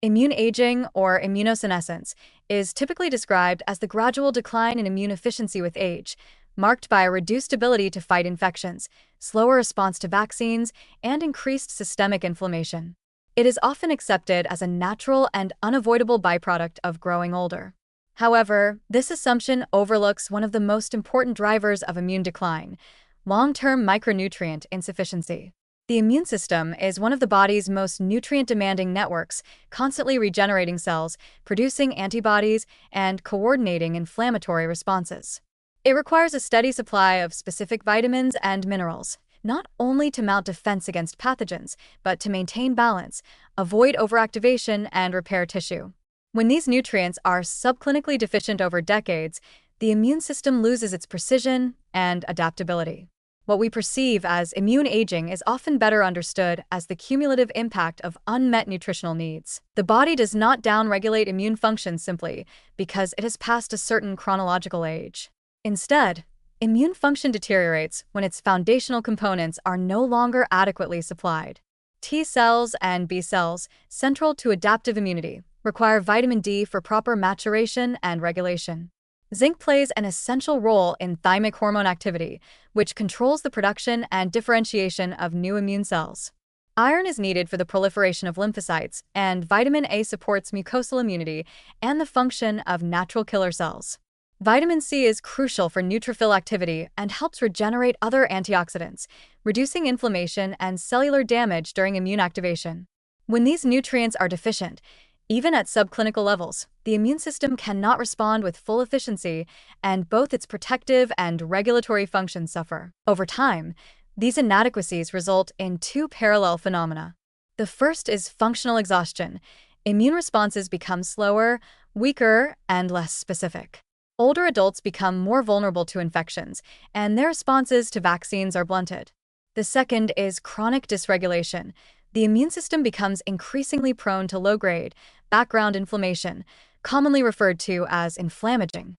Immune aging, or immunosenescence, is typically described as the gradual decline in immune efficiency with age, marked by a reduced ability to fight infections, slower response to vaccines, and increased systemic inflammation. It is often accepted as a natural and unavoidable byproduct of growing older. However, this assumption overlooks one of the most important drivers of immune decline: long-term micronutrient insufficiency. The immune system is one of the body's most nutrient-demanding networks, constantly regenerating cells, producing antibodies, and coordinating inflammatory responses. It requires a steady supply of specific vitamins and minerals, not only to mount defense against pathogens, but to maintain balance, avoid overactivation, and repair tissue. When these nutrients are subclinically deficient over decades, the immune system loses its precision and adaptability. What we perceive as immune aging is often better understood as the cumulative impact of unmet nutritional needs. The body does not downregulate immune function simply because it has passed a certain chronological age. Instead, immune function deteriorates when its foundational components are no longer adequately supplied. T cells and B cells, central to adaptive immunity, require vitamin D for proper maturation and regulation. Zinc plays an essential role in thymic hormone activity, which controls the production and differentiation of new immune cells. Iron is needed for the proliferation of lymphocytes, and vitamin A supports mucosal immunity and the function of natural killer cells. Vitamin C is crucial for neutrophil activity and helps regenerate other antioxidants, reducing inflammation and cellular damage during immune activation. When these nutrients are deficient, even at subclinical levels, the immune system cannot respond with full efficiency, and both its protective and regulatory functions suffer. Over time, these inadequacies result in two parallel phenomena. The first is functional exhaustion. Immune responses become slower, weaker, and less specific. Older adults become more vulnerable to infections, and their responses to vaccines are blunted. The second is chronic dysregulation. The immune system becomes increasingly prone to low-grade, background inflammation, commonly referred to as inflammaging.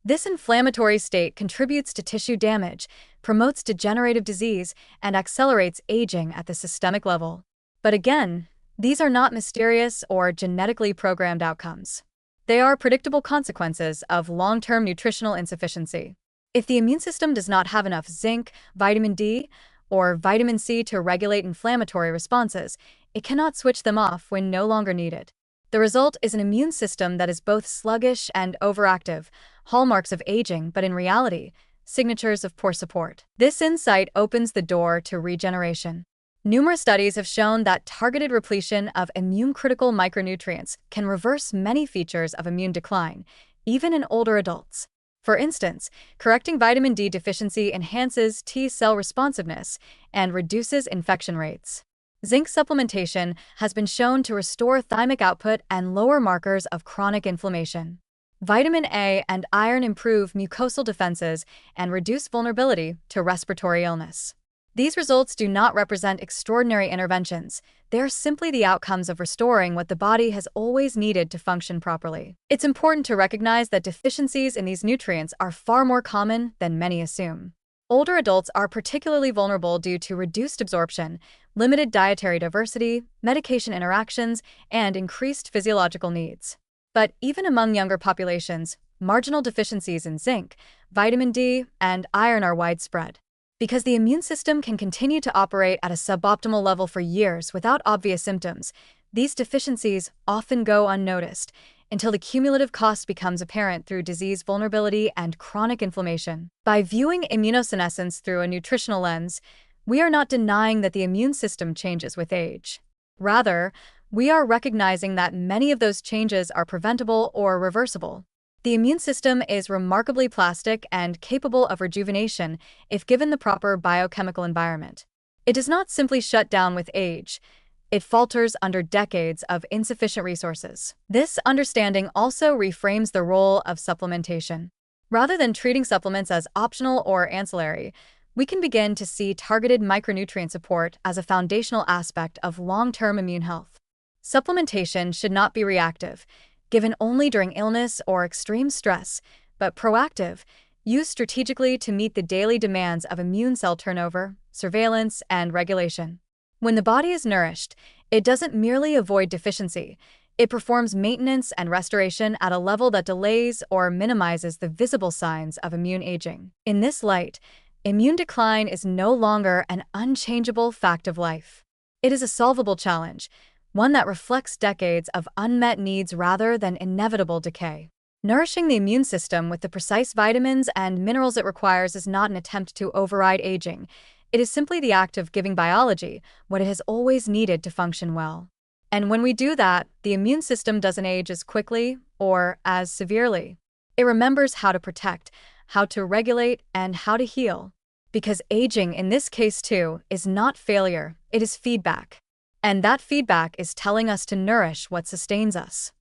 This inflammatory state contributes to tissue damage, promotes degenerative disease, and accelerates aging at the systemic level. But again, these are not mysterious or genetically programmed outcomes. They are predictable consequences of long-term nutritional insufficiency. If the immune system does not have enough zinc, vitamin D, or vitamin C to regulate inflammatory responses, it cannot switch them off when no longer needed. The result is an immune system that is both sluggish and overactive, hallmarks of aging, but in reality, signatures of poor support. This insight opens the door to regeneration. Numerous studies have shown that targeted repletion of immune-critical micronutrients can reverse many features of immune decline, even in older adults. For instance, correcting vitamin D deficiency enhances T cell responsiveness and reduces infection rates. Zinc supplementation has been shown to restore thymic output and lower markers of chronic inflammation. Vitamin A and iron improve mucosal defenses and reduce vulnerability to respiratory illness. These results do not represent extraordinary interventions. They are simply the outcomes of restoring what the body has always needed to function properly. It's important to recognize that deficiencies in these nutrients are far more common than many assume. Older adults are particularly vulnerable due to reduced absorption, limited dietary diversity, medication interactions, and increased physiological needs. But even among younger populations, marginal deficiencies in zinc, vitamin D, and iron are widespread. Because the immune system can continue to operate at a suboptimal level for years without obvious symptoms, these deficiencies often go unnoticed until the cumulative cost becomes apparent through disease vulnerability and chronic inflammation. By viewing immunosenescence through a nutritional lens, we are not denying that the immune system changes with age. Rather, we are recognizing that many of those changes are preventable or reversible. The immune system is remarkably plastic and capable of rejuvenation if given the proper biochemical environment. It does not simply shut down with age. It falters under decades of insufficient resources. This understanding also reframes the role of supplementation. Rather than treating supplements as optional or ancillary, we can begin to see targeted micronutrient support as a foundational aspect of long-term immune health. Supplementation should not be reactive, given only during illness or extreme stress, but proactive, used strategically to meet the daily demands of immune cell turnover, surveillance, and regulation. When the body is nourished, it doesn't merely avoid deficiency, It performs maintenance and restoration at a level that delays or minimizes the visible signs of immune aging. In this light, immune decline is no longer an unchangeable fact of life. It is a solvable challenge, one that reflects decades of unmet needs rather than inevitable decay. Nourishing the immune system with the precise vitamins and minerals it requires is not an attempt to override aging. It is simply the act of giving biology what it has always needed to function well. And when we do that, the immune system doesn't age as quickly or as severely. It remembers how to protect, how to regulate, and how to heal. Because aging, in this case too, is not failure, it is feedback. And that feedback is telling us to nourish what sustains us.